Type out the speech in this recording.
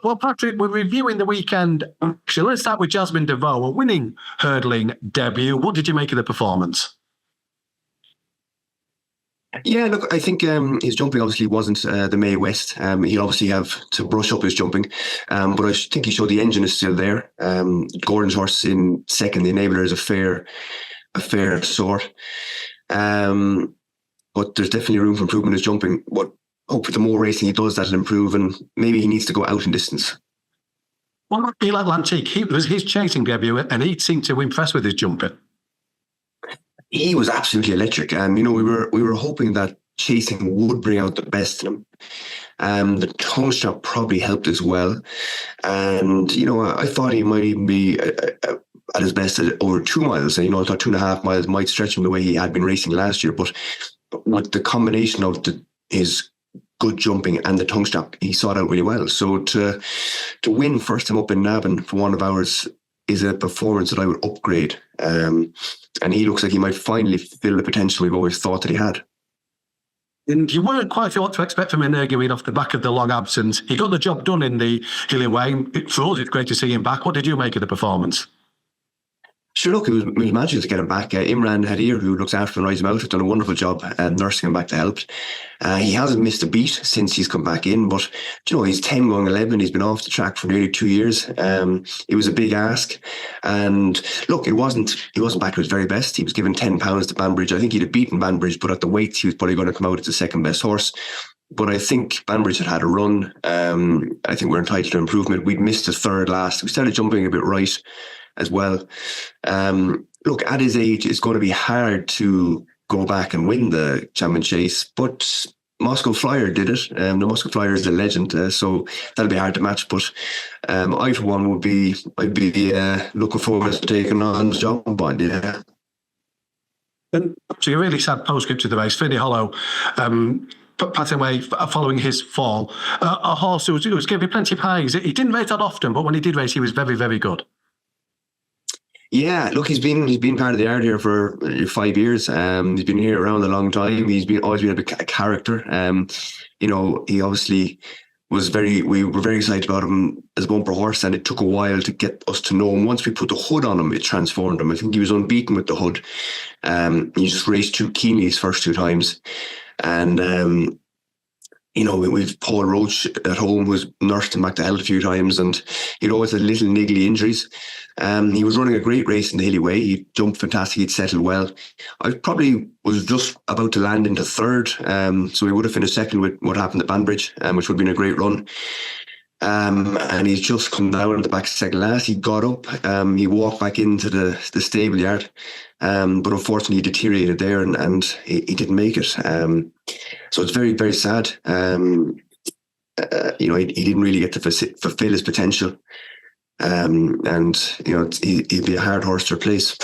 Well, Patrick, we're reviewing the weekend. So let's start with Jasmin de Vaux, a winning hurdling debut. What did you make of the performance? Yeah, look, I think his jumping obviously wasn't the Mae West. He'd obviously have to brush up his jumping, but I think he showed the engine is still there. Gordon's horse in second, the Enabler, is a fair sort. But there's definitely room for improvement in his jumping. But hope the more racing he does, that'll improve, and maybe he needs to go out in distance. What about Atlantique? He was his chasing debut, and he seemed to impress with his jumping. He was absolutely electric. We were hoping that chasing would bring out the best in him. The tongue strap probably helped as well. And, I thought he might even be at his best at over 2 miles. I thought 2.5 miles might stretch him the way he had been racing last year. But with the combination of his good jumping and the tongue strap, he saw it out really well. So to win first time up in Navan for one of ours is a performance that I would upgrade. And he looks like he might finally fulfill the potential we've always thought that he had. And you weren't quite sure what to expect from Energumene off the back of the long absence. He got the job done in the Hillian Way. For us, it's great to see him back. What did you make of the performance? Sure, look, it was magical to get him back. Imran Hadir, who looks after him and rides him out, has done a wonderful job nursing him back to help. He hasn't missed a beat since he's come back in, but he's 10 going 11. He's been off the track for nearly 2 years. It was a big ask, and look, he wasn't back to his very best. He was given £10 to Banbridge. I think he'd have beaten Banbridge, but at the weights, he was probably going to come out as the second best horse. But I think Banbridge had a run. I think we're entitled to improvement. We'd missed a third last. We started jumping a bit right as well. Look, at his age, it's going to be hard to go back and win the Champion Chase, but Moscow Flyer did it. The Moscow Flyer is a legend, so that'll be hard to match. But I, for one, I'd be looking forward to taking on the job on. Yeah. And so a really sad postscript to the race. Finney Hollow passing away following his fall. A horse who was giving plenty of highs. He didn't race that often, but when he did race, he was very, very good. Yeah, look, he's been part of the yard here for 5 years. He's been here around a long time. He's always been a character. He obviously we were very excited about him as a bumper horse, and it took a while to get us to know him. Once we put the hood on him, it transformed him. I think he was unbeaten with the hood. He just raced too keenly his first 2 times. And we've Paul Roach at home, who's nursed him back to health a few times, and he'd always had little niggly injuries. He was running a great race in the Hilly Way. He jumped fantastic. He'd settled well. I probably was just about to land into third, so he would have finished second with what happened at Banbridge, which would have been a great run. And he's just come down at the back of second last. He got up. He walked back into the stable yard, but unfortunately he deteriorated there, and he didn't make it. So it's very, very sad. He didn't really get to fulfill his potential. And he'd be a hard horse to replace.